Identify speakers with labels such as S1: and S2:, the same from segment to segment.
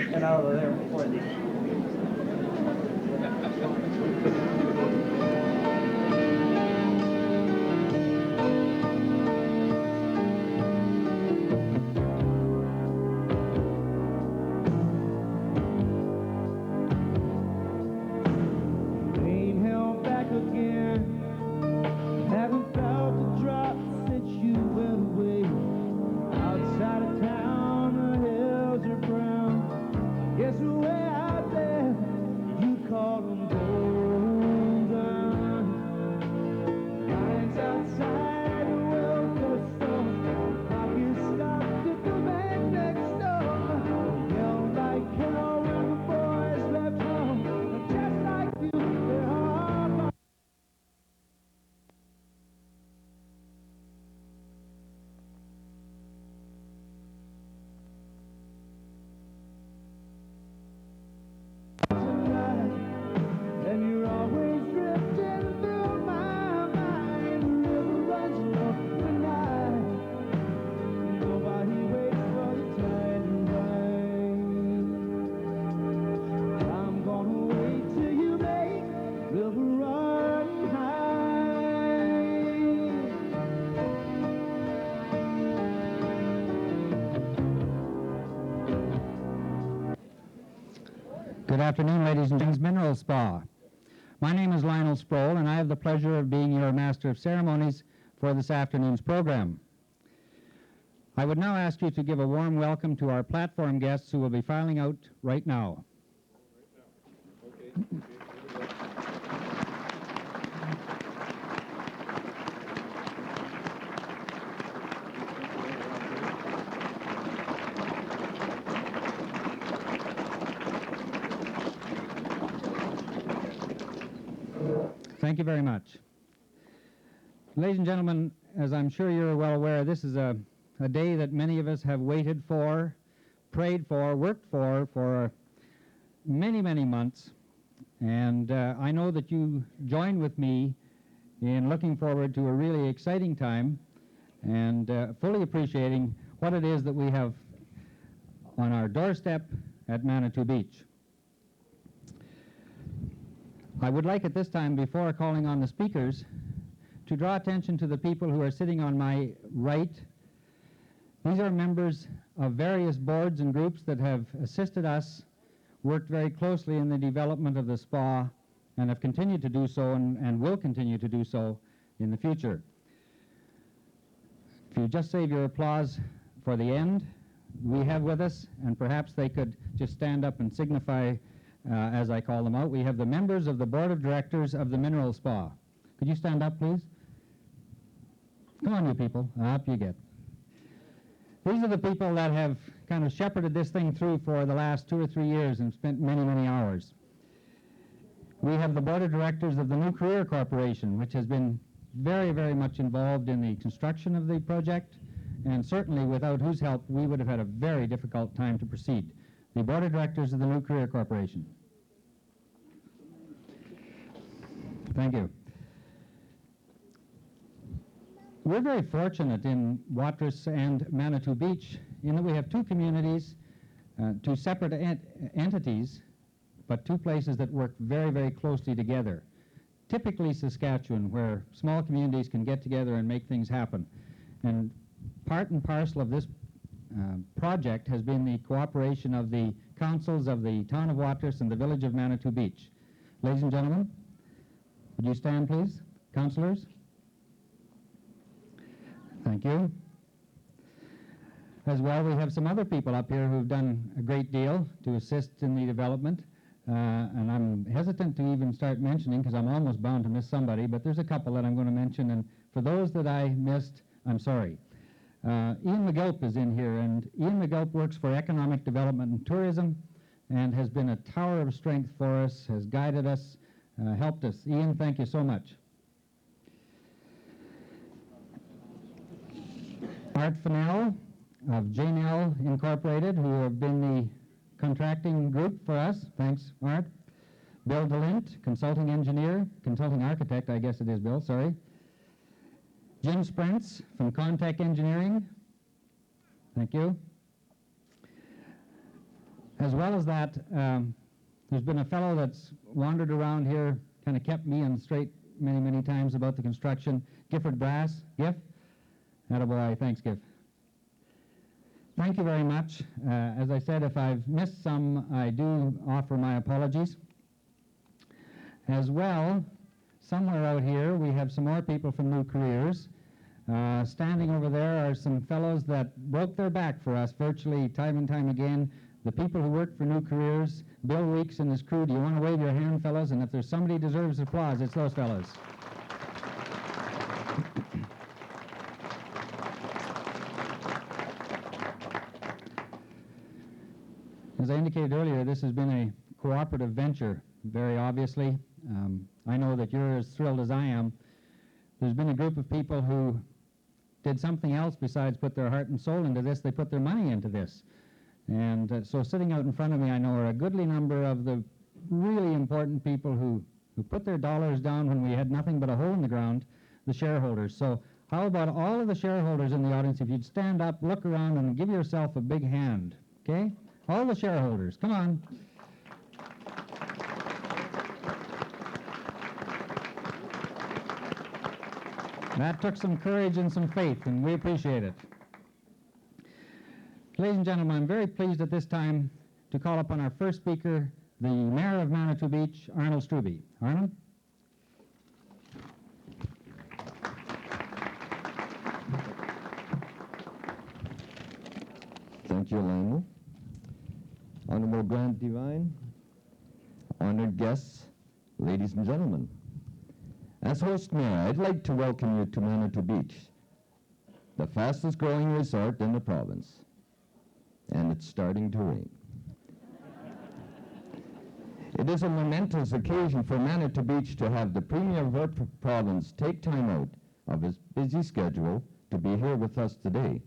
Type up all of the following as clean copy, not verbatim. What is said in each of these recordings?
S1: Get out of there before the...
S2: Ain't held back again. Haven't felt a drop since you went away. Outside of town, the hills are brown. Guess way out there, you call them golden. Lines outside the welfare store. Pockets stopped at the bank next door. Yelled like hell when the boys left home. Just like you, they're all gone. And you're always drifting through my mind. The river runs long tonight. Nobody waits for the tide to rise. I'm gonna wait till you make river run high.
S3: Good afternoon, ladies and gentlemen. Mineral Spa. My name is Lionel Sproul, and I have the pleasure of being your Master of Ceremonies for this afternoon's program. I would now ask you to give a warm welcome to our platform guests who will be filing out right now. Thank you very much. Ladies and gentlemen, as I'm sure you're well aware, this is a day that many of us have waited for, prayed for, worked for many, many months. And I know that you join with me in looking forward to a really exciting time and fully appreciating what it is that we have on our doorstep at Manitou Beach. I would like at this time, before calling on the speakers, to draw attention to the people who are sitting on my right. These are members of various boards and groups that have assisted us, worked very closely in the development of the spa, and have continued to do so and will continue to do so in the future. If you just save your applause for the end, we have with us, and perhaps they could just stand up and signify as I call them out. We have the members of the Board of Directors of the Mineral Spa. Could you stand up, please? Come on, you people. Up you get. These are the people that have kind of shepherded this thing through for the last 2 or 3 years and spent many, many hours. We have the Board of Directors of the New Career Corporation, which has been very, very much involved in the construction of the project, and certainly without whose help we would have had a very difficult time to proceed. The Board of Directors of the New Career Corporation. Thank you. We're very fortunate in Watrous and Manitou Beach in that we have two communities, two separate entities, but two places that work very, very closely together. Typically Saskatchewan, where small communities can get together and make things happen. And part and parcel of this project has been the cooperation of the councils of the town of Watrous and the village of Manitou Beach. Ladies and gentlemen, Would you stand, please? Councillors? Thank you. As well, we have some other people up here who've done a great deal to assist in the development. And I'm hesitant to even start mentioning because I'm almost bound to miss somebody, but there's a couple that I'm going to mention, and for those that I missed, I'm sorry. Ian McGilp is in here, and Ian McGilp works for Economic Development and Tourism and has been a tower of strength for us, has guided us, helped us. Ian, thank you so much. Art Fennell of JNL Incorporated, who have been the contracting group for us. Thanks, Art. Bill DeLint, consulting engineer, consulting architect, I guess it is, Bill, sorry. Jim Sprentz from Contech Engineering. Thank you. As well as that, there's been a fellow that's wandered around here, kind of kept me on straight many, many times about the construction. Gifford Brass. Giff? Attaboy. Thanks, Giff. Thank you very much. As I said, if I've missed some, I do offer my apologies. As well, somewhere out here, we have some more people from New Careers. Standing over there are some fellows that broke their back for us virtually time and time again. The people who work for New Careers, Bill Weeks and his crew. Do you want to wave your hand, fellows? And if there's somebody who deserves applause, it's those fellows. As I indicated earlier, this has been a cooperative venture, very obviously. I know that you're as thrilled as I am. There's been a group of people who did something else besides put their heart and soul into this. They put their money into this. And so sitting out in front of me, I know are a goodly number of the really important people who put their dollars down when we had nothing but a hole in the ground, the shareholders. So how about all of the shareholders in the audience, if you'd stand up, look around, and give yourself a big hand, okay? All the shareholders, come on. That took some courage and some faith, and we appreciate it. Ladies and gentlemen, I'm very pleased at this time to call upon our first speaker, the Mayor of Manitou Beach, Arnold Struby. Arnold?
S4: Thank you, Lionel. Honorable Grand Divine, honored guests, ladies and gentlemen. As host mayor, I'd like to welcome you to Manitou Beach, the fastest growing resort in the province. And it's starting to rain. It is a momentous occasion for Manitou Beach to have the Premier of our province take time out of his busy schedule to be here with us today.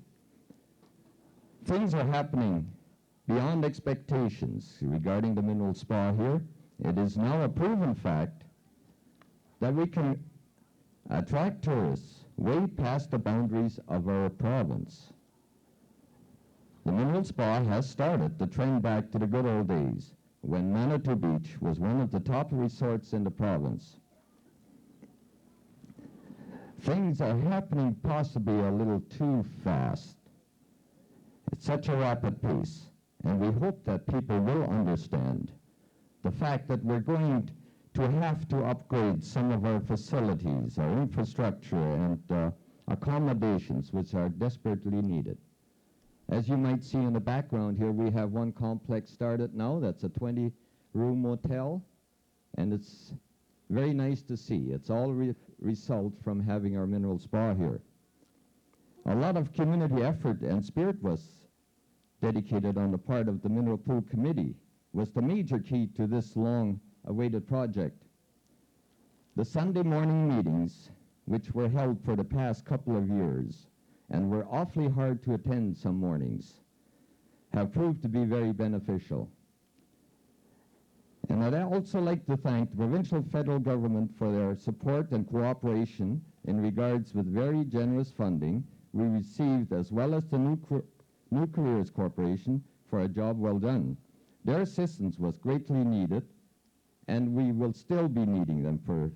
S4: Things are happening beyond expectations regarding the mineral spa here. It is now a proven fact that we can attract tourists way past the boundaries of our province. The mineral spa has started the trend back to the good old days when Manitou Beach was one of the top resorts in the province. Things are happening possibly a little too fast. It's such a rapid pace, and we hope that people will understand the fact that we're going to have to upgrade some of our facilities, our infrastructure, and accommodations which are desperately needed. As you might see in the background here, we have one complex started now. That's a 20-room motel, and it's very nice to see. It's all result from having our mineral spa here. A lot of community effort and spirit was dedicated on the part of the Mineral Pool Committee, was the major key to this long-awaited project. The Sunday morning meetings, which were held for the past couple of years, and were awfully hard to attend some mornings, have proved to be very beneficial. And I'd also like to thank the provincial federal government for their support and cooperation in regards with very generous funding we received, as well as the New Careers Corporation for a job well done. Their assistance was greatly needed, and we will still be needing them for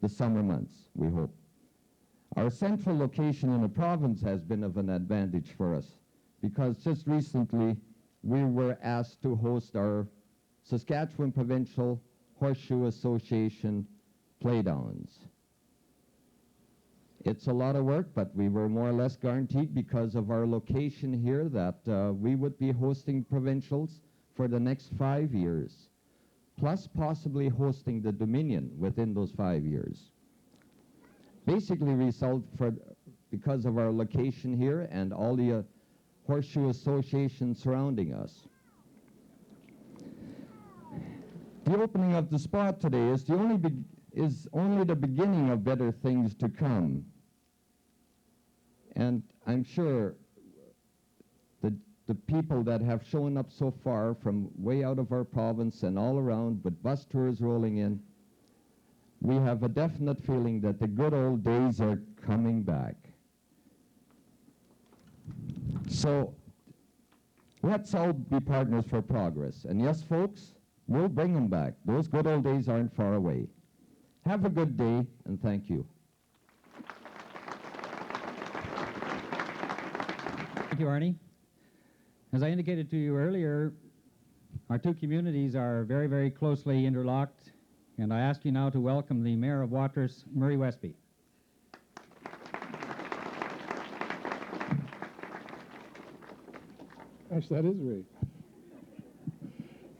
S4: the summer months, we hope. Our central location in the province has been of an advantage for us, because just recently we were asked to host our Saskatchewan Provincial Horseshoe Association playdowns. It's a lot of work, but we were more or less guaranteed because of our location here that we would be hosting provincials for the next 5 years, plus possibly hosting the Dominion within those 5 years. Basically because of our location here and all the horseshoe associations surrounding us. The opening of the spot today is only the beginning of better things to come. And I'm sure the people that have shown up so far from way out of our province and all around with bus tours rolling in, we have a definite feeling that the good old days are coming back. So let's all be partners for progress. And yes, folks, we'll bring them back. Those good old days aren't far away. Have a good day, and thank you.
S3: Thank you, Arnie. As I indicated to you earlier, our two communities are very, very closely interlocked, and I ask you now to welcome the Mayor of Watrous, Murray Westby.
S5: Gosh, that is right.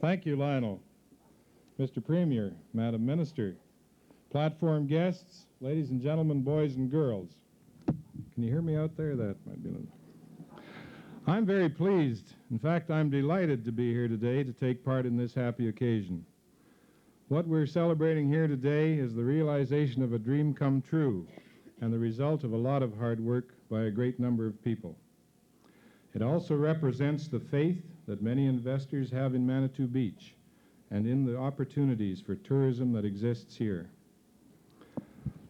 S5: Thank you, Lionel. Mr. Premier, Madam Minister, platform guests, ladies and gentlemen, boys and girls. Can you hear me out there? That might be a little... I'm very pleased. In fact, I'm delighted to be here today to take part in this happy occasion. What we're celebrating here today is the realization of a dream come true and the result of a lot of hard work by a great number of people. It also represents the faith that many investors have in Manitou Beach and in the opportunities for tourism that exists here.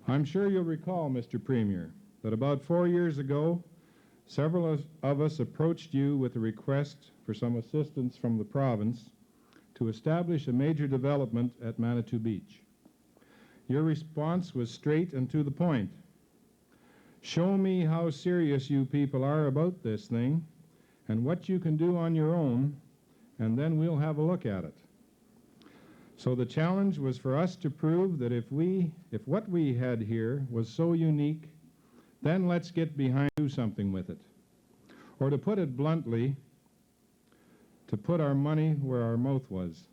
S5: I'm sure you'll recall, Mr. Premier, that about 4 years ago, several of us approached you with a request for some assistance from the province to establish a major development at Manitou Beach. Your response was straight and to the point. Show me how serious you people are about this thing and what you can do on your own, and then we'll have a look at it. So the challenge was for us to prove that if what we had here was so unique, then let's get behind and do something with it. Or to put it bluntly, to put our money where our mouth was.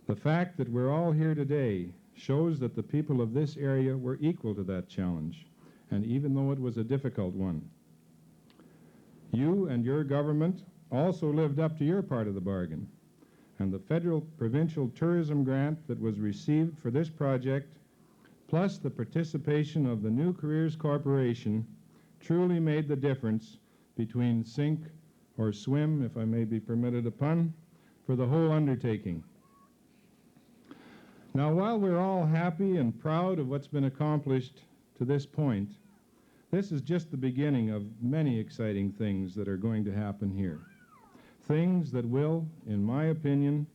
S5: The fact that we're all here today shows that the people of this area were equal to that challenge, and even though it was a difficult one. You and your government also lived up to your part of the bargain, and the federal provincial tourism grant that was received for this project, plus the participation of the New Careers Corporation, truly made the difference between sink or swim, if I may be permitted a pun, for the whole undertaking. Now, while we're all happy and proud of what's been accomplished to this point, this is just the beginning of many exciting things that are going to happen here. Things that will, in my opinion,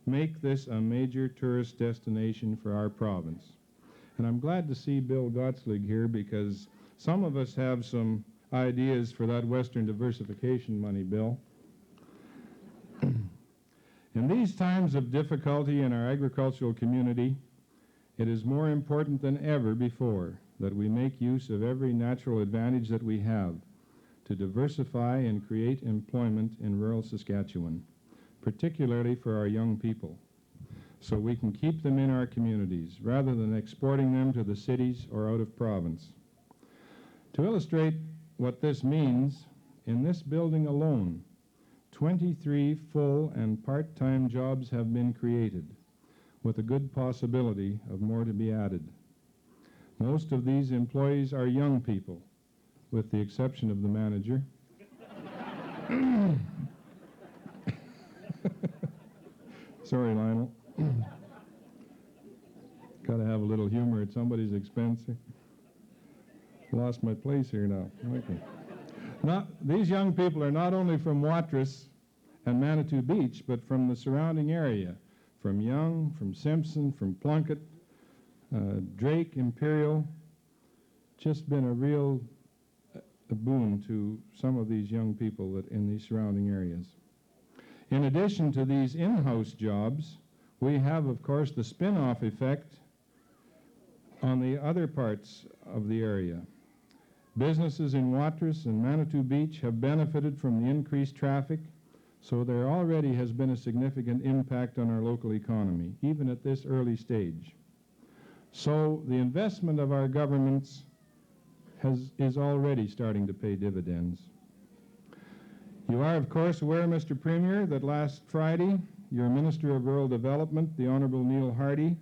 S5: make this a major tourist destination for our province. And I'm glad to see Bill Gottslig here because some of us have some ideas for that Western diversification money, Bill. In these times of difficulty in our agricultural community, it is more important than ever before that we make use of every natural advantage that we have to diversify and create employment in rural Saskatchewan, particularly for our young people, so we can keep them in our communities rather than exporting them to the cities or out of province. To illustrate what this means, in this building alone, 23 full and part-time jobs have been created, with a good possibility of more to be added. Most of these employees are young people, with the exception of the manager. Sorry, Lionel. Got to have a little humor at somebody's expense. Lost my place here now. Okay. These young people are not only from Watrous and Manitou Beach, but from the surrounding area, from Young, from Simpson, from Plunkett, Drake, Imperial. Just been a real boon to some of these young people that in these surrounding areas. In addition to these in-house jobs, we have, of course, the spin-off effect on the other parts of the area. Businesses in Watrous and Manitou Beach have benefited from the increased traffic, so there already has been a significant impact on our local economy, even at this early stage. So the investment of our governments is already starting to pay dividends. You are, of course, aware, Mr. Premier, that last Friday, your Minister of Rural Development, the Honourable Neil Hardy,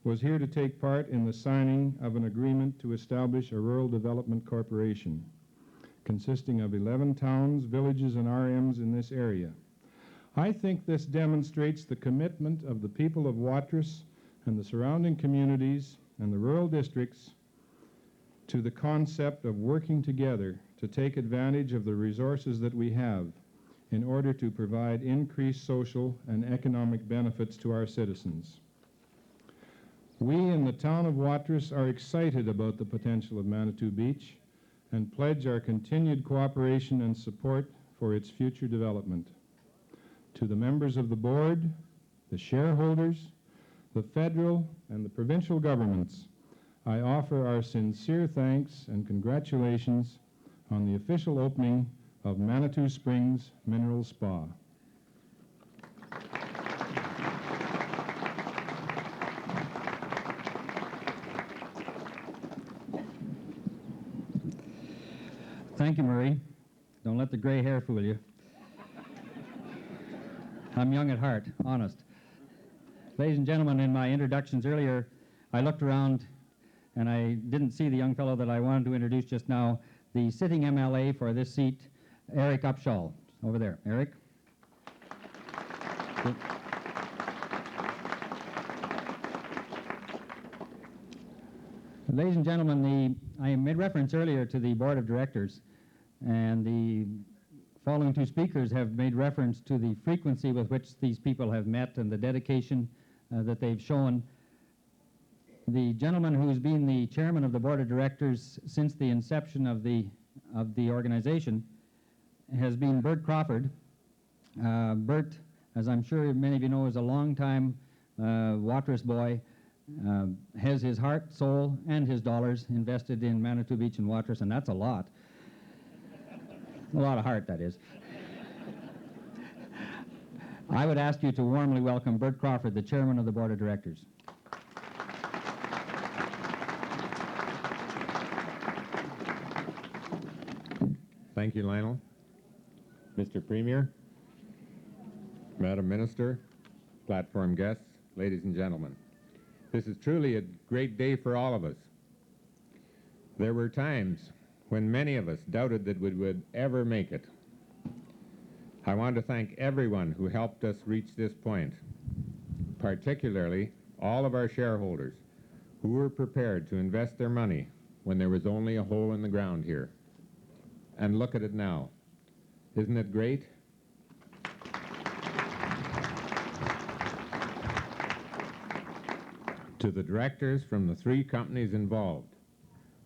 S5: was here to take part in the signing of an agreement to establish a Rural Development Corporation, consisting of 11 towns, villages, and RMs in this area. I think this demonstrates the commitment of the people of Watrous and the surrounding communities and the rural districts to the concept of working together to take advantage of the resources that we have in order to provide increased social and economic benefits to our citizens. We in the town of Watrous are excited about the potential of Manitou Beach and pledge our continued cooperation and support for its future development. To the members of the board, the shareholders, the federal and the provincial governments, I offer our sincere thanks and congratulations on the official opening of Manitou Springs Mineral Spa.
S3: Thank you, Murray. Don't let the gray hair fool you. I'm young at heart, honest. Ladies and gentlemen, in my introductions earlier, I looked around and I didn't see the young fellow that I wanted to introduce just now, the sitting MLA for this seat, Eric Upshaw. Over there. Eric? Ladies and gentlemen, I made reference earlier to the Board of Directors, and the following two speakers have made reference to the frequency with which these people have met and the dedication that they've shown. The gentleman who's been the chairman of the Board of Directors since the inception of the organization has been Bert Crawford. Bert, as I'm sure many of you know, is a long-time Watrous boy, has his heart, soul, and his dollars invested in Manitou Beach and Watrous, and that's a lot. A lot of heart, that is. I would ask you to warmly welcome Bert Crawford, the chairman of the Board of Directors.
S6: Thank you, Lionel. Mr. Premier, Madam Minister, platform guests, ladies and gentlemen. This is truly a great day for all of us. There were times when many of us doubted that we would ever make it. I want to thank everyone who helped us reach this point, particularly all of our shareholders who were prepared to invest their money when there was only a hole in the ground here. And look at it now. Isn't it great? To the directors from the three companies involved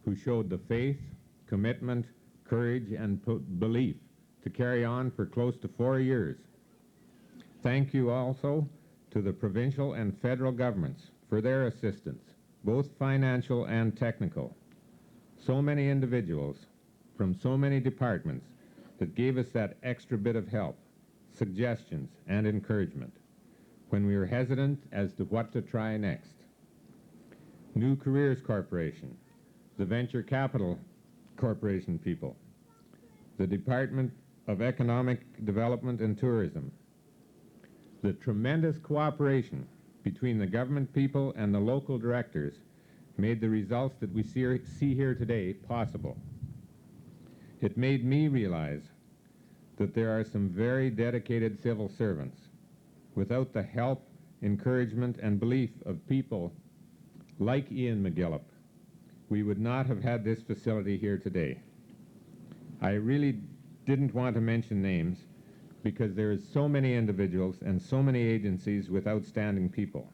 S6: who showed the faith, commitment, courage, and belief to carry on for close to 4 years. Thank you also to the provincial and federal governments for their assistance, both financial and technical. So many individuals from so many departments that gave us that extra bit of help, suggestions, and encouragement when we were hesitant as to what to try next. New Careers Corporation, the Venture Capital Corporation people, the Department of Economic Development and Tourism, the tremendous cooperation between the government people and the local directors made the results that we see here today possible. It made me realize that there are some very dedicated civil servants. Without the help, encouragement, and belief of people like Ian McGillip, we would not have had this facility here today. I really didn't want to mention names because there is so many individuals and so many agencies with outstanding people.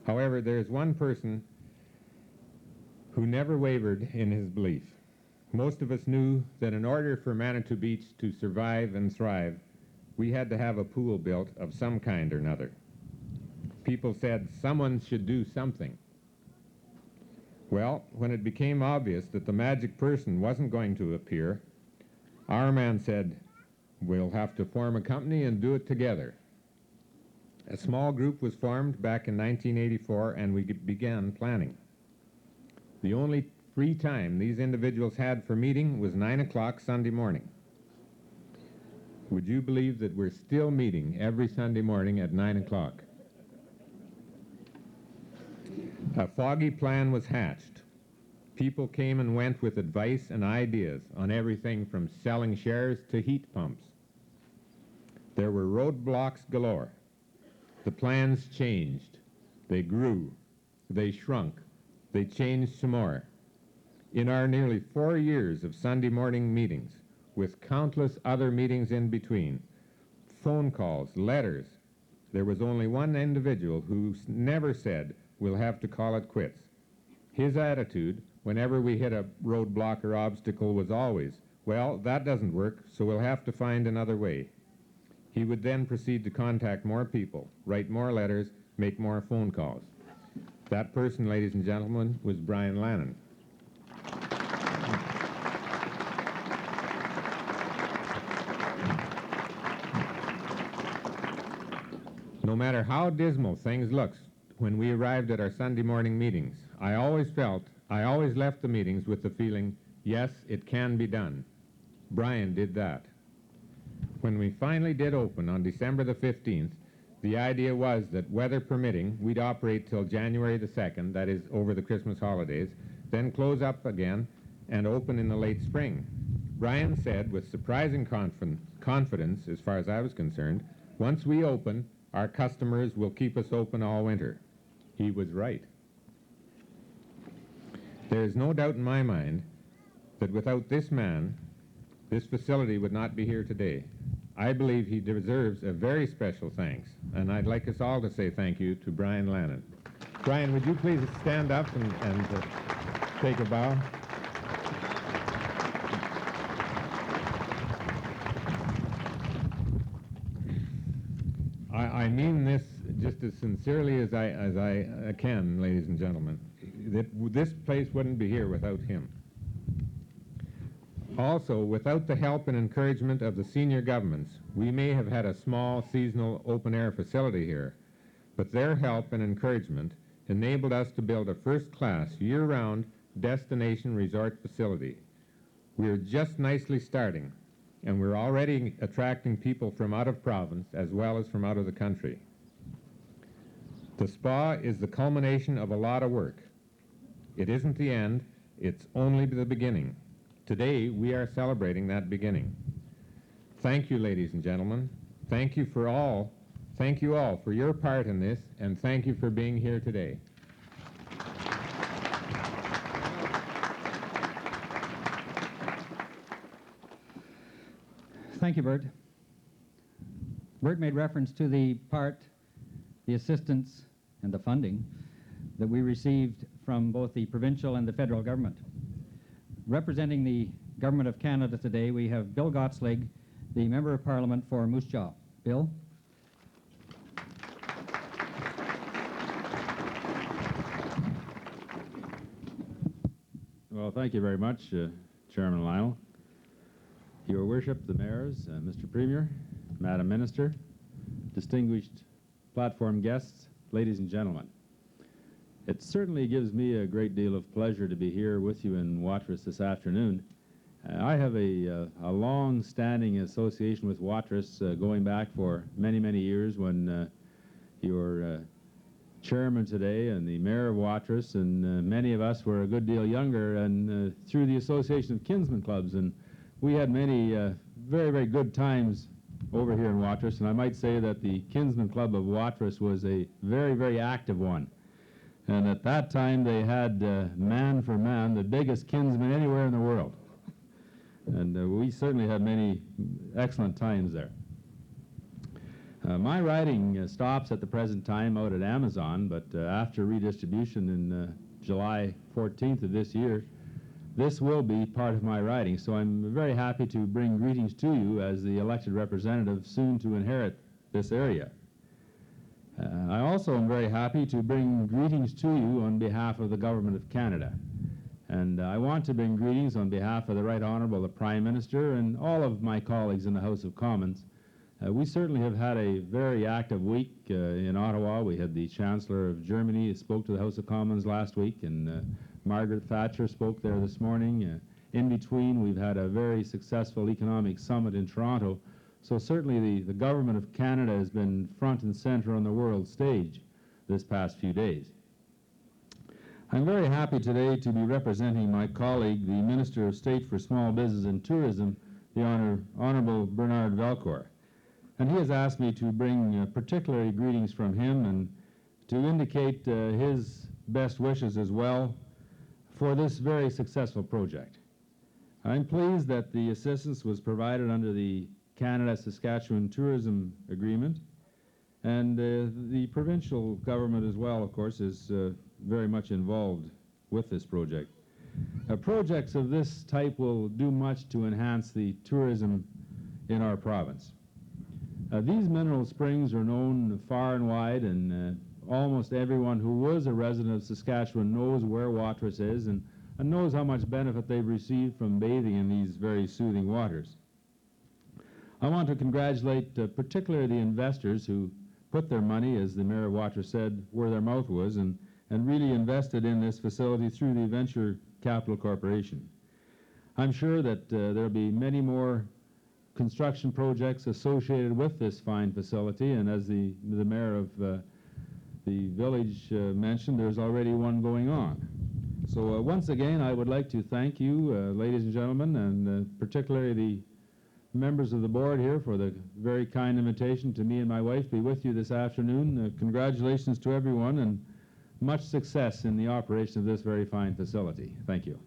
S6: However, there is one person who never wavered in his belief. Most of us knew that in order for Manitou Beach to survive and thrive, we had to have a pool built of some kind or another. People said someone should do something. Well, when it became obvious that the magic person wasn't going to appear, our man said, "We'll have to form a company and do it together." A small group was formed back in 1984, and we began planning. The only free time these individuals had for meeting was 9 o'clock Sunday morning. Would you believe that we're still meeting every Sunday morning at 9 o'clock? A foggy plan was hatched. People came and went with advice and ideas on everything from selling shares to heat pumps. There were roadblocks galore. The plans changed. They grew. They shrunk. They changed some more. In our nearly 4 years of Sunday morning meetings, with countless other meetings in between, phone calls, letters, there was only one individual who never said, "We'll have to call it quits." His attitude, whenever we hit a roadblock or obstacle, was always, "Well, that doesn't work, so we'll have to find another way." He would then proceed to contact more people, write more letters, make more phone calls. That person, ladies and gentlemen, was Brian Lannon. No matter how dismal things looked when we arrived at our Sunday morning meetings, I always left the meetings with the feeling, yes, it can be done. Brian did that. When we finally did open on December the 15th, the idea was that, weather permitting, we'd operate till January the 2nd, that is, over the Christmas holidays, then close up again and open in the late spring. Brian said, with surprising confidence, as far as I was concerned, "Once we open, our customers will keep us open all winter." He was right. There is no doubt in my mind that without this man, this facility would not be here today. I believe he deserves a very special thanks, and I'd like us all to say thank you to Brian Lannon. Brian, would you please stand up and take a bow? I mean this just as sincerely as I can, ladies and gentlemen. This place wouldn't be here without him. Also, without the help and encouragement of the senior governments, we may have had a small seasonal open-air facility here, but their help and encouragement enabled us to build a first-class, year-round destination resort facility. We're just nicely starting, and we're already attracting people from out of province as well as from out of the country. The spa is the culmination of a lot of work. It isn't the end, it's only the beginning. Today, we are celebrating that beginning. Thank you, ladies and gentlemen. Thank you all for your part in this, and thank you for being here today.
S3: Thank you, Bert. Bert made reference to the assistance and the funding that we received from both the provincial and the federal government. Representing the Government of Canada today, we have Bill Gottslig, the Member of Parliament for Moose Jaw. Bill?
S7: Well, thank you very much, Chairman Lionel. Your Worship, the Mayors, Mr. Premier, Madam Minister, distinguished platform guests, ladies and gentlemen. It certainly gives me a great deal of pleasure to be here with you in Watrous this afternoon. I have a long-standing association with Watrous going back for many, many years when your chairman today and the mayor of Watrous and many of us were a good deal younger, and through the Association of Kinsmen Clubs, and we had many very, very good times over here in Watrous, and I might say that the Kinsmen Club of Watrous was a very, very active one. And at that time, they had, man for man, the biggest kinsmen anywhere in the world. And we certainly had many excellent times there. My writing stops at the present time out at Amazon, but after redistribution in July 14th of this year, this will be part of my writing. So I'm very happy to bring greetings to you as the elected representative soon to inherit this area. I also am very happy to bring greetings to you on behalf of the Government of Canada. And I want to bring greetings on behalf of the Right Honourable the Prime Minister and all of my colleagues in the House of Commons. We certainly have had a very active week in Ottawa. We had the Chancellor of Germany who spoke to the House of Commons last week, and Margaret Thatcher spoke there this morning. In between, we've had a very successful economic summit in Toronto. So certainly the Government of Canada has been front and center on the world stage this past few days. I'm very happy today to be representing my colleague, the Minister of State for Small Business and Tourism, the Honourable Bernard Velcourt. And he has asked me to bring particularly greetings from him and to indicate his best wishes as well for this very successful project. I'm pleased that the assistance was provided under the Canada-Saskatchewan Tourism Agreement, and the provincial government as well, of course, is very much involved with this project. Projects of this type will do much to enhance the tourism in our province. These mineral springs are known far and wide, and almost everyone who was a resident of Saskatchewan knows where Watrous is and knows how much benefit they've received from bathing in these very soothing waters. I want to congratulate particularly the investors who put their money, as the Mayor of Watrous said, where their mouth was, and really invested in this facility through the Venture Capital Corporation. I'm sure that there'll be many more construction projects associated with this fine facility, and as the Mayor of the village mentioned, there's already one going on. So once again, I would like to thank you, ladies and gentlemen, and particularly the members of the board here for the very kind invitation to me and my wife be with you this afternoon. Congratulations to everyone and much success in the operation of this very fine facility. Thank you.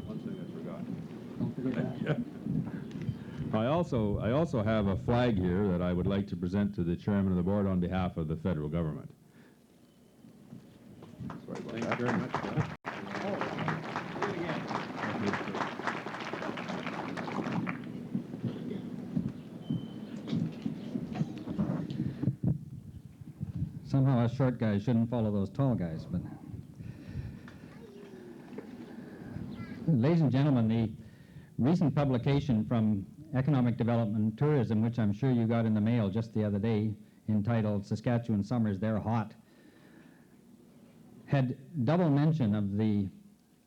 S7: One thing I forgot.
S1: Don't forget that.
S7: I also have a flag here that I would like to present to the chairman of the board on behalf of the federal government. Thank you very much.
S3: Somehow us short guys shouldn't follow those tall guys, but... Ladies and gentlemen, the recent publication from Economic Development and Tourism, which I'm sure you got in the mail just the other day, entitled Saskatchewan Summers, They're Hot, had double mention of the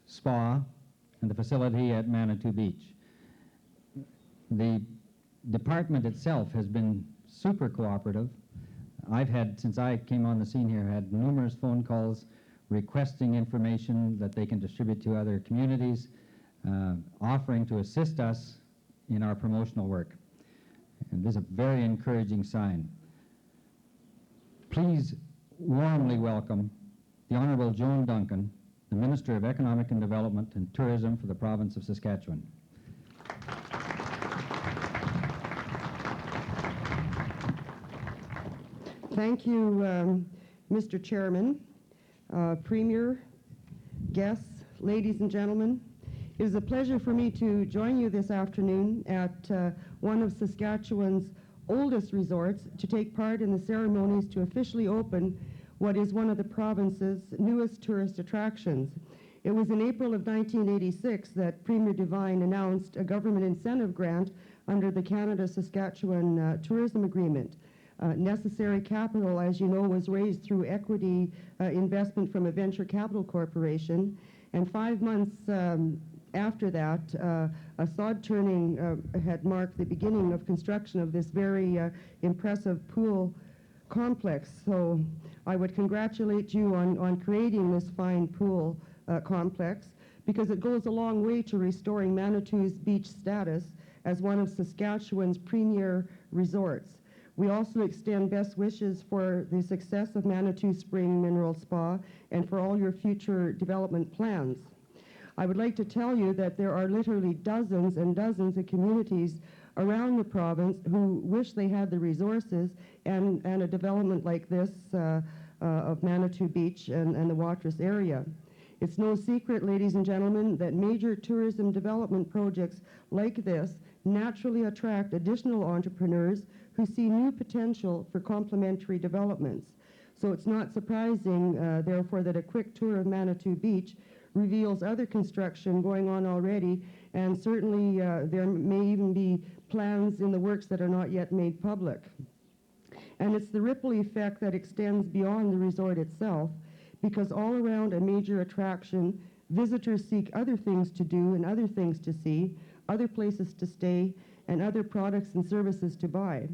S3: spa and the facility at Manitou Beach. The department itself has been super cooperative. I've had, since I came on the scene here, had numerous phone calls requesting information that they can distribute to other communities, offering to assist us in our promotional work. And this is a very encouraging sign. Please warmly welcome the Honourable Joan Duncan, the Minister of Economic and Development and Tourism for the province of Saskatchewan.
S8: Thank you, Mr. Chairman, Premier, guests, ladies and gentlemen. It is a pleasure for me to join you this afternoon at one of Saskatchewan's oldest resorts to take part in the ceremonies to officially open what is one of the province's newest tourist attractions. It was in April of 1986 that Premier Devine announced a government incentive grant under the Canada-Saskatchewan Tourism Agreement. Necessary capital, as you know, was raised through equity investment from a venture capital corporation, and 5 months after that, a sod turning had marked the beginning of construction of this very impressive pool complex. So I would congratulate you on creating this fine pool complex, because it goes a long way to restoring Manitou's beach status as one of Saskatchewan's premier resorts. We also extend best wishes for the success of Manitou Spring Mineral Spa and for all your future development plans. I would like to tell you that there are literally dozens and dozens of communities around the province who wish they had the resources and a development like this of Manitou Beach and the Watrous area. It's no secret, ladies and gentlemen, that major tourism development projects like this naturally attract additional entrepreneurs who see new potential for complementary developments. So it's not surprising, therefore, that a quick tour of Manitou Beach reveals other construction going on already, and certainly there may even be plans in the works that are not yet made public. And it's the ripple effect that extends beyond the resort itself, because all around a major attraction, visitors seek other things to do and other things to see, other places to stay, and other products and services to buy.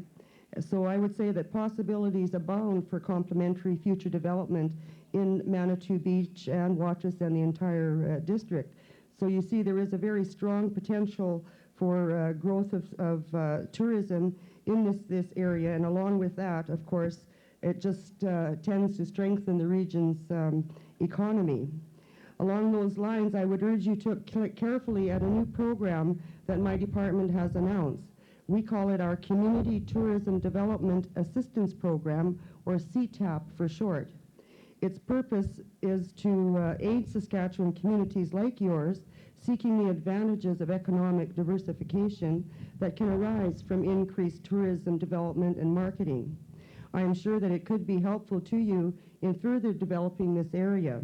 S8: So I would say that possibilities abound for complementary future development in Manitou Beach and Watrous and the entire district. So you see there is a very strong potential for growth of tourism in this area, and along with that, of course, it just tends to strengthen the region's economy. Along those lines, I would urge you to look carefully at a new program that my department has announced. We call it our Community Tourism Development Assistance Program, or CTAP for short. Its purpose is to aid Saskatchewan communities like yours seeking the advantages of economic diversification that can arise from increased tourism development and marketing. I am sure that it could be helpful to you in further developing this area.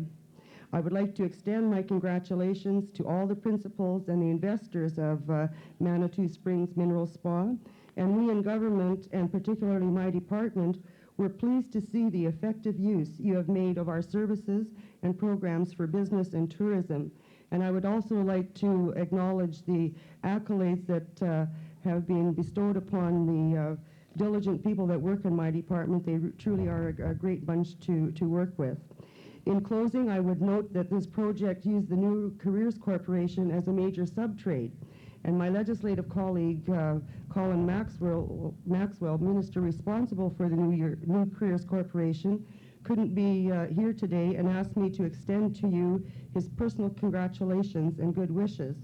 S8: I would like to extend my congratulations to all the principals and the investors of Manitou Springs Mineral Spa, and we in government, and particularly my department, were pleased to see the effective use you have made of our services and programs for business and tourism. And I would also like to acknowledge the accolades that have been bestowed upon the diligent people that work in my department. They truly are a great bunch to work with. In closing, I would note that this project used the New Careers Corporation as a major subtrade, and my legislative colleague, Colin Maxwell, minister responsible for the New Careers Corporation, couldn't be here today and asked me to extend to you his personal congratulations and good wishes.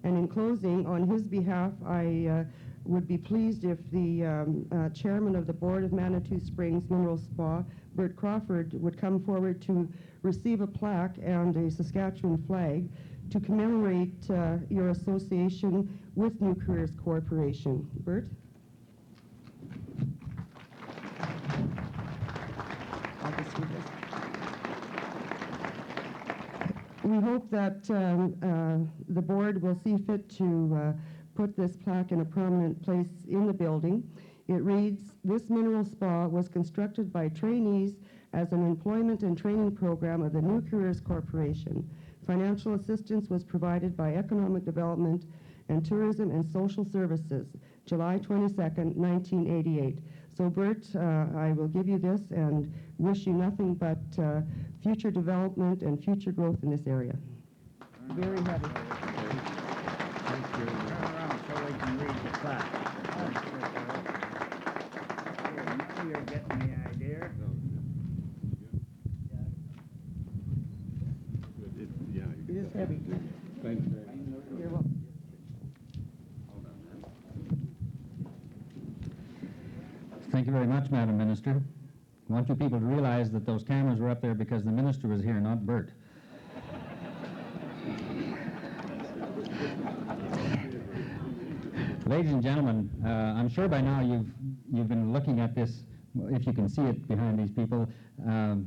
S8: And in closing, on his behalf, I would be pleased if the chairman of the board of Manitou Springs Mineral Spa, Bert Crawford, would come forward to receive a plaque and a Saskatchewan flag to commemorate your association with New Careers Corporation. Bert? I'll just do this. We hope that the board will see fit to put this plaque in a prominent place in the building. It reads, "This mineral spa was constructed by trainees as an employment and training program of the New Careers Corporation. Financial assistance was provided by Economic Development and Tourism and Social Services, July 22nd, 1988. So Bert, I will give you this and wish you nothing but future development and future growth in this area. Very happy.
S1: Thank you. Turn around so we can read the plaque. Now you're getting the idea.
S8: It is heavy.
S5: Thanks very much.
S8: You're welcome.
S3: Thank you very much, Madam Minister. I want you people to realize that those cameras were up there because the minister was here, not Bert. Ladies and gentlemen, I'm sure by now you've been looking at this, if you can see it behind these people, a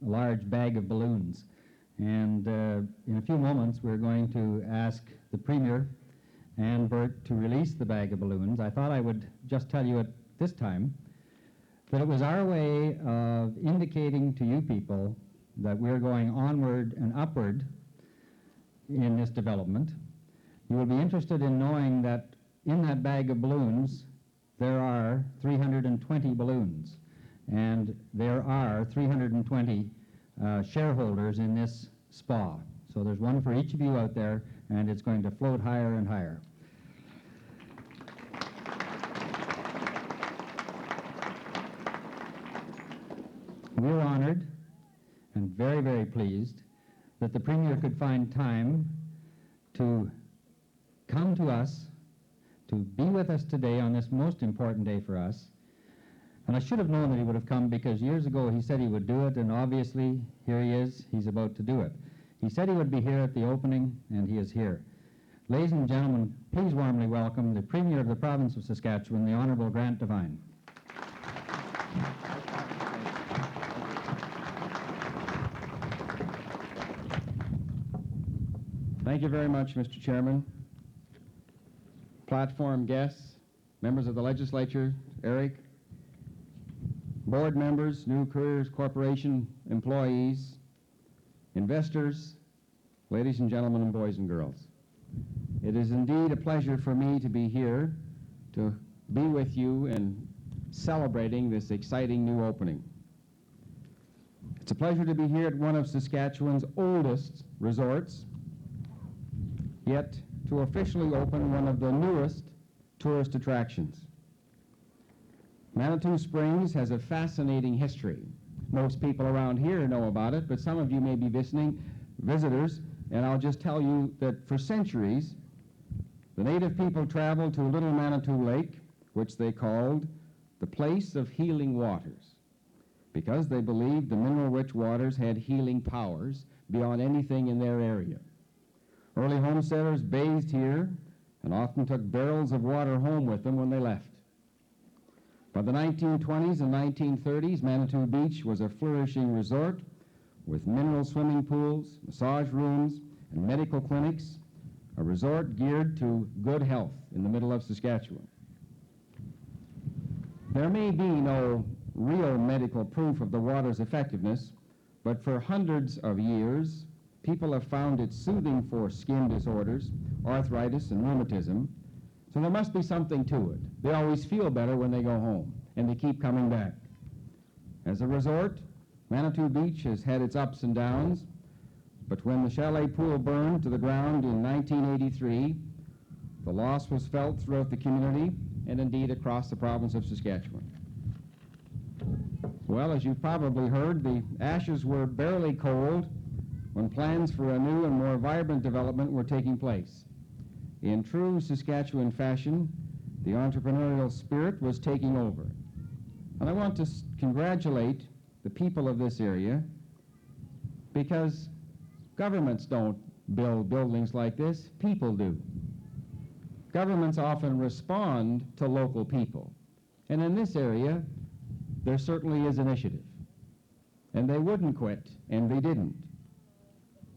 S3: large bag of balloons. And in a few moments, we're going to ask the Premier and Bert to release the bag of balloons. I thought I would just tell you at this time that it was our way of indicating to you people that we're going onward and upward in this development. You will be interested in knowing that in that bag of balloons, there are 320 balloons, and there are 320 shareholders in this spa. So there's one for each of you out there, and it's going to float higher and higher. We're honored and very, very pleased that the Premier could find time to come to us, to be with us today on this most important day for us. And I should have known that he would have come because years ago he said he would do it, and obviously here he is, he's about to do it. He said he would be here at the opening, and he is here. Ladies and gentlemen, please warmly welcome the Premier of the Province of Saskatchewan, the Honourable Grant Devine.
S9: Thank you very much, Mr. Chairman. Platform guests, members of the legislature, Eric, board members, New Careers Corporation employees, investors, ladies and gentlemen, and boys and girls. It is indeed a pleasure for me to be here to be with you in celebrating this exciting new opening. It's a pleasure to be here at one of Saskatchewan's oldest resorts, yet to officially open one of the newest tourist attractions. Manitou Springs has a fascinating history. Most people around here know about it, but some of you may be visitors, and I'll just tell you that for centuries, the native people traveled to Little Manitou Lake, which they called the place of healing waters, because they believed the mineral-rich waters had healing powers beyond anything in their area. Early homesteaders bathed here and often took barrels of water home with them when they left. By the 1920s and 1930s, Manitou Beach was a flourishing resort with mineral swimming pools, massage rooms, and medical clinics, a resort geared to good health in the middle of Saskatchewan. There may be no real medical proof of the water's effectiveness, but for hundreds of years, people have found it soothing for skin disorders, arthritis, and rheumatism, so there must be something to it. They always feel better when they go home, and they keep coming back. As a resort, Manitou Beach has had its ups and downs, but when the chalet pool burned to the ground in 1983, the loss was felt throughout the community and indeed across the province of Saskatchewan. Well, as you've probably heard, the ashes were barely cold when plans for a new and more vibrant development were taking place. In true Saskatchewan fashion, the entrepreneurial spirit was taking over. And I want to congratulate the people of this area, because governments don't build buildings like this, people do. Governments often respond to local people. And in this area, there certainly is initiative. And they wouldn't quit, and they didn't.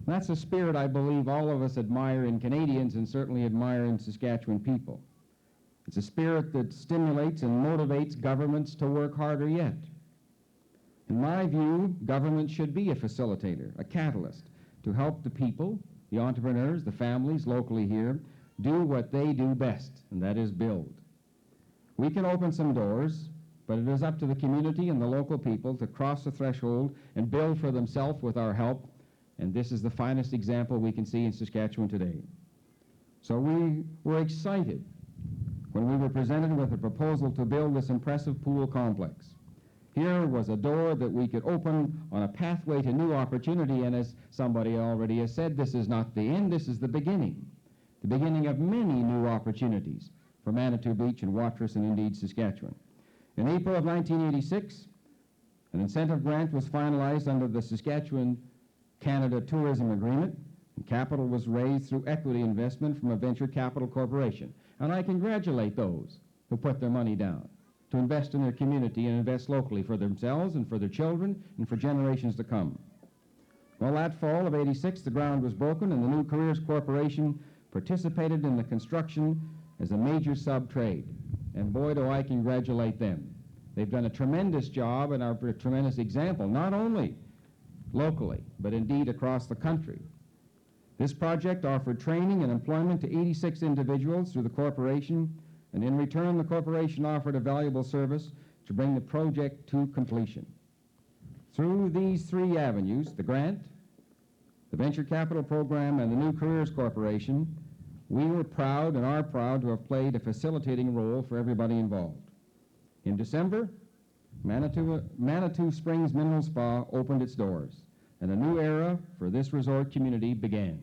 S9: That's a spirit I believe all of us admire in Canadians and certainly admire in Saskatchewan people. It's a spirit that stimulates and motivates governments to work harder yet. In my view, government should be a facilitator, a catalyst, to help the people, the entrepreneurs, the families locally here, do what they do best, and that is build. We can open some doors, but it is up to the community and the local people to cross the threshold and build for themselves with our help, and this is the finest example we can see in Saskatchewan today. So we were excited when we were presented with a proposal to build this impressive pool complex. Here was a door that we could open on a pathway to new opportunity, and as somebody already has said, this is not the end, this is the beginning of many new opportunities for Manitou Beach and Watrous and indeed Saskatchewan. In April of 1986, an incentive grant was finalized under the Saskatchewan-Canada Tourism Agreement, and capital was raised through equity investment from a venture capital corporation. And I congratulate those who put their money down to invest in their community and invest locally for themselves and for their children and for generations to come. Well, that fall of '86, the ground was broken, and the New Careers Corporation participated in the construction as a major sub-trade. And boy, do I congratulate them. They've done a tremendous job and are a tremendous example, not only locally, but indeed across the country. This project offered training and employment to 86 individuals through the corporation, and in return, the corporation offered a valuable service to bring the project to completion. Through these three avenues, the grant, the venture capital program, and the New Careers Corporation, we were proud and are proud to have played a facilitating role for everybody involved. In December, Manitou Springs Mineral Spa opened its doors, and a new era for this resort community began.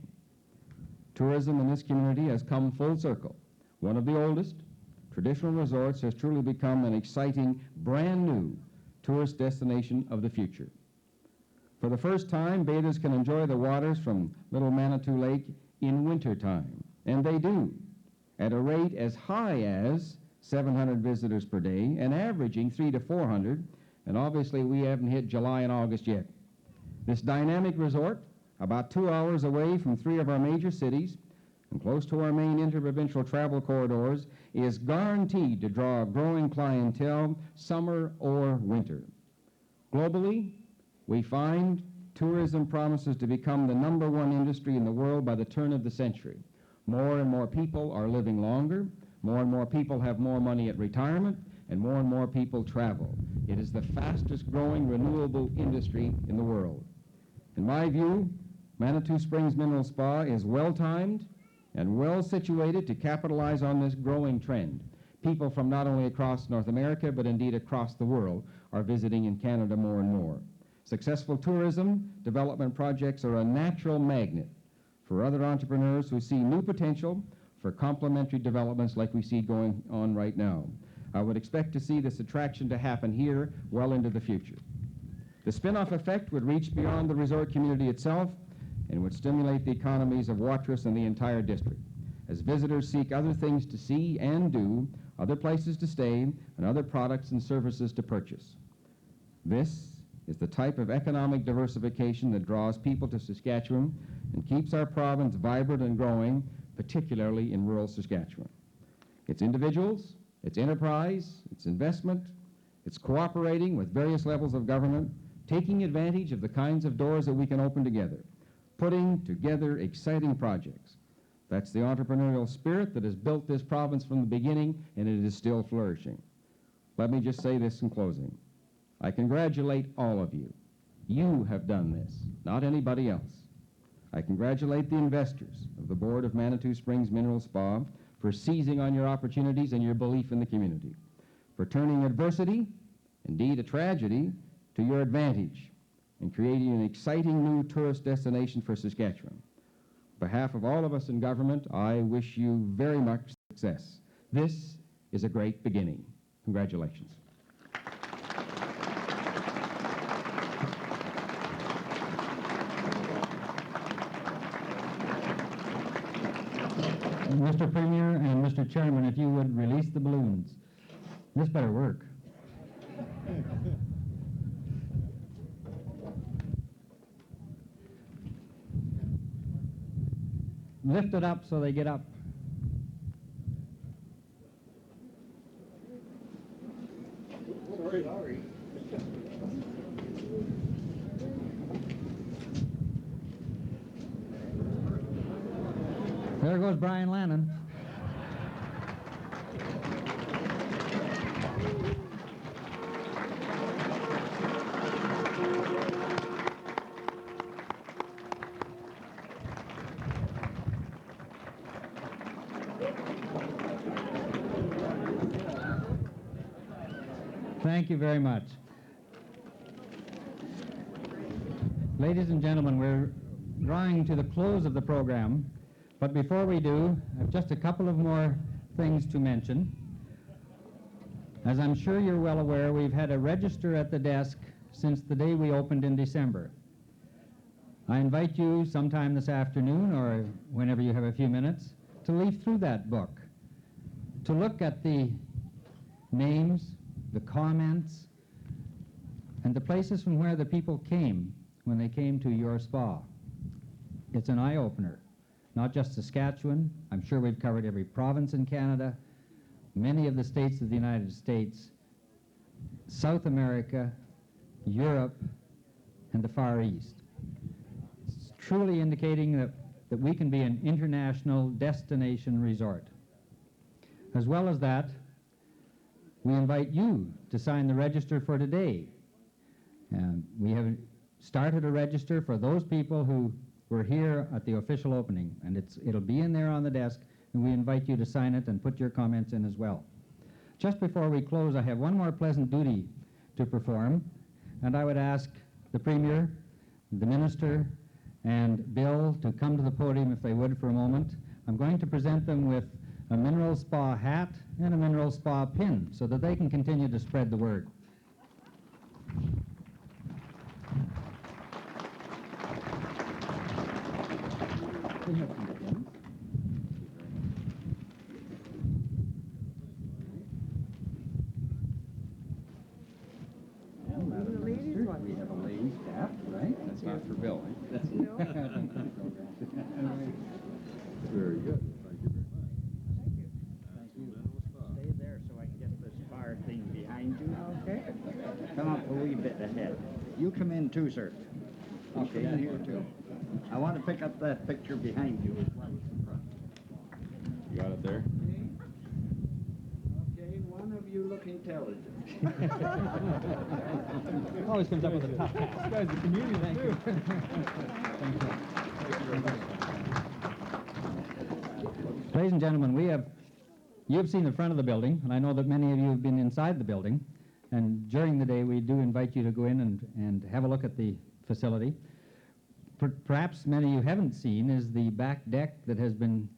S9: Tourism in this community has come full circle. One of the oldest traditional resorts has truly become an exciting, brand new tourist destination of the future. For the first time, bathers can enjoy the waters from Little Manitou Lake in wintertime, and they do, at a rate as high as 700 visitors per day and averaging 300 to 400, and obviously we haven't hit July and August yet. This dynamic resort, about 2 hours away from 3 of our major cities and close to our main interprovincial travel corridors, is guaranteed to draw a growing clientele summer or winter. Globally, we find tourism promises to become the #1 industry in the world by the turn of the century. More and more people are living longer, more and more people have more money at retirement, and more people travel. It is the fastest growing renewable industry in the world. In my view, Manitou Springs Mineral Spa is well-timed and well-situated to capitalize on this growing trend. People from not only across North America, but indeed across the world, are visiting in Canada more and more. Successful tourism development projects are a natural magnet for other entrepreneurs who see new potential for complementary developments like we see going on right now. I would expect to see this attraction to happen here well into the future. The spin-off effect would reach beyond the resort community itself and would stimulate the economies of Watrous and the entire district, as visitors seek other things to see and do, other places to stay, and other products and services to purchase. This is the type of economic diversification that draws people to Saskatchewan and keeps our province vibrant and growing, particularly in rural Saskatchewan. It's individuals, it's enterprise, it's investment, it's cooperating with various levels of government, taking advantage of the kinds of doors that we can open together, putting together exciting projects. That's the entrepreneurial spirit that has built this province from the beginning, and it is still flourishing. Let me just say this in closing. I congratulate all of you. You have done this, not anybody else. I congratulate the investors of the board of Manitou Springs Mineral Spa for seizing on your opportunities and your belief in the community, for turning adversity, indeed a tragedy, to your advantage and creating an exciting new tourist destination for Saskatchewan. On behalf of all of us in government, I wish you very much success. This is a great beginning. Congratulations.
S3: Mr. Premier and Mr. Chairman, if you would release the balloons. This better work. Lift it up so they get up. There goes Brian Lannon. Thank you very much. Ladies and gentlemen, we're drawing to the close of the program, but before we do, I have just a couple of more things to mention. As I'm sure you're well aware, we've had a register at the desk since the day we opened in December. I invite you sometime this afternoon, or whenever you have a few minutes, to leaf through that book, to look at the names, the comments, and the places from where the people came when they came to your spa. It's an eye-opener. Not just Saskatchewan. I'm sure we've covered every province in Canada, many of the states of the United States, South America, Europe, and the Far East. It's truly indicating that we can be an international destination resort. As well as that, we invite you to sign the register for today. And we have started a register for those people who were here at the official opening, and it'll be in there on the desk, and we invite you to sign it and put your comments in as well. Just before we close, I have one more pleasant duty to perform, and I would ask the Premier, the Minister, and Bill to come to the podium if they would for a moment. I'm going to present them with a Mineral Spa hat and a Mineral Spa pin so that they can continue to spread the word. staff, right? That's not for Bill.
S7: Very good. Thank you very much.
S1: Stay there so I can get this bar thing behind you. Okay. Come up a wee bit ahead. You come in too, sir. Okay, in here too. I want to pick up that picture behind you as well as the front.
S7: You got it there?
S1: Okay, one of you look intelligent.
S3: Always comes up with a tough task. Guys, the community, thank you. Ladies and gentlemen, you've seen the front of the building, and I know that many of you have been inside the building. And during the day, we do invite you to go in and have a look at the facility. Perhaps many you haven't seen is the back deck that has been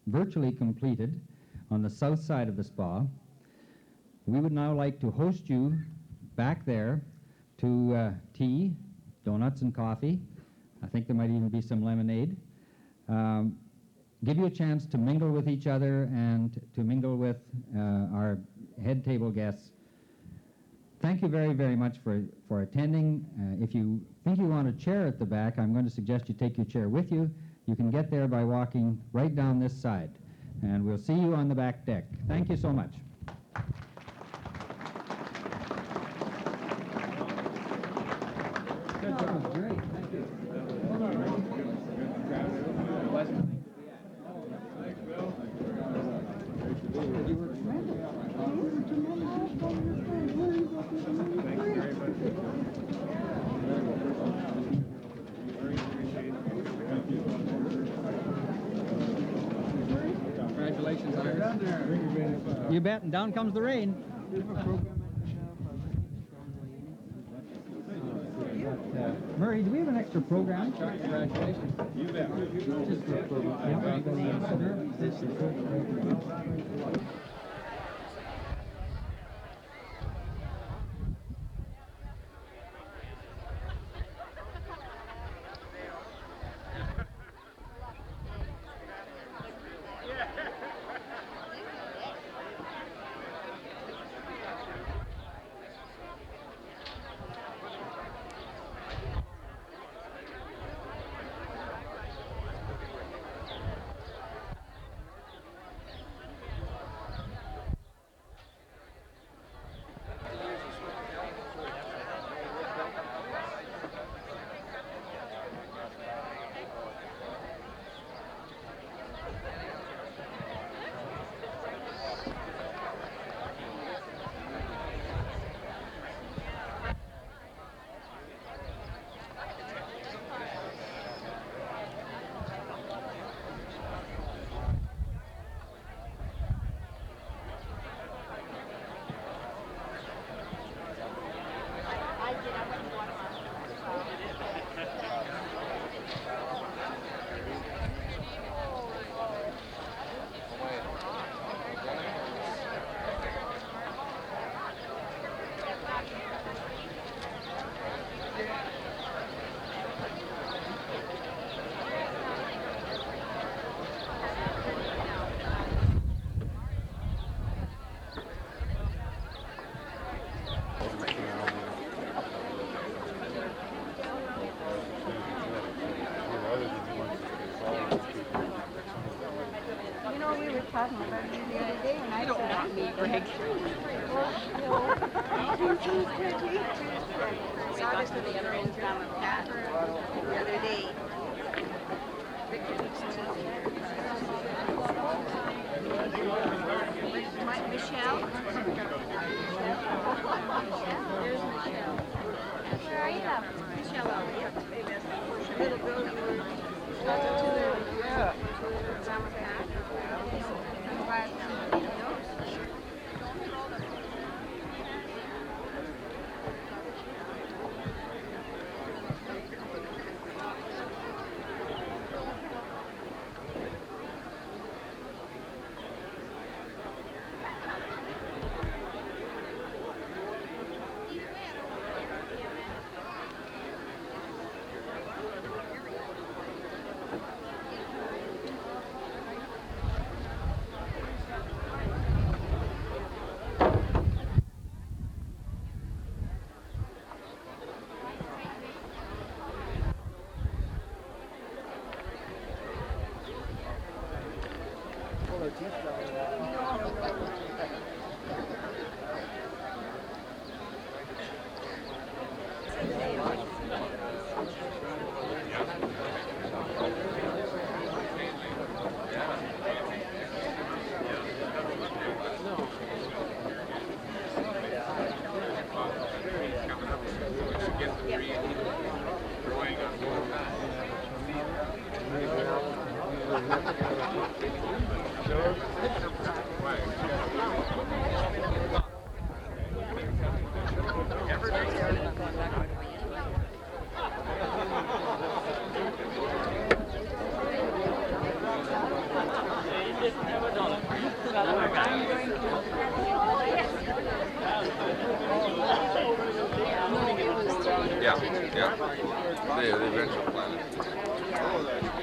S3: virtually completed on the south side of the spa. We would now like to host you back there to tea, donuts, and coffee. I think there might even be some lemonade. Give you a chance to mingle with each other and to mingle with our head table guests. Thank you very, very much for attending. If you think you want a chair at the back, I'm going to suggest you take your chair with you. You can get there by walking right down this side. And we'll see you on the back deck. Thank you so much. Great, thank you. Congratulations on it. You bet, and down comes the rain. Murray, do we have an extra program? Congratulations. You bet. Just for
S10: talking about you the other day when I don't want me, Greg. Saw this with the other end down the path the other day. Michelle? There's Michelle. Where are you at? Michelle, little girl you were talking to there. Yeah. Down the path.
S11: Yeah, yeah. The eventual plan.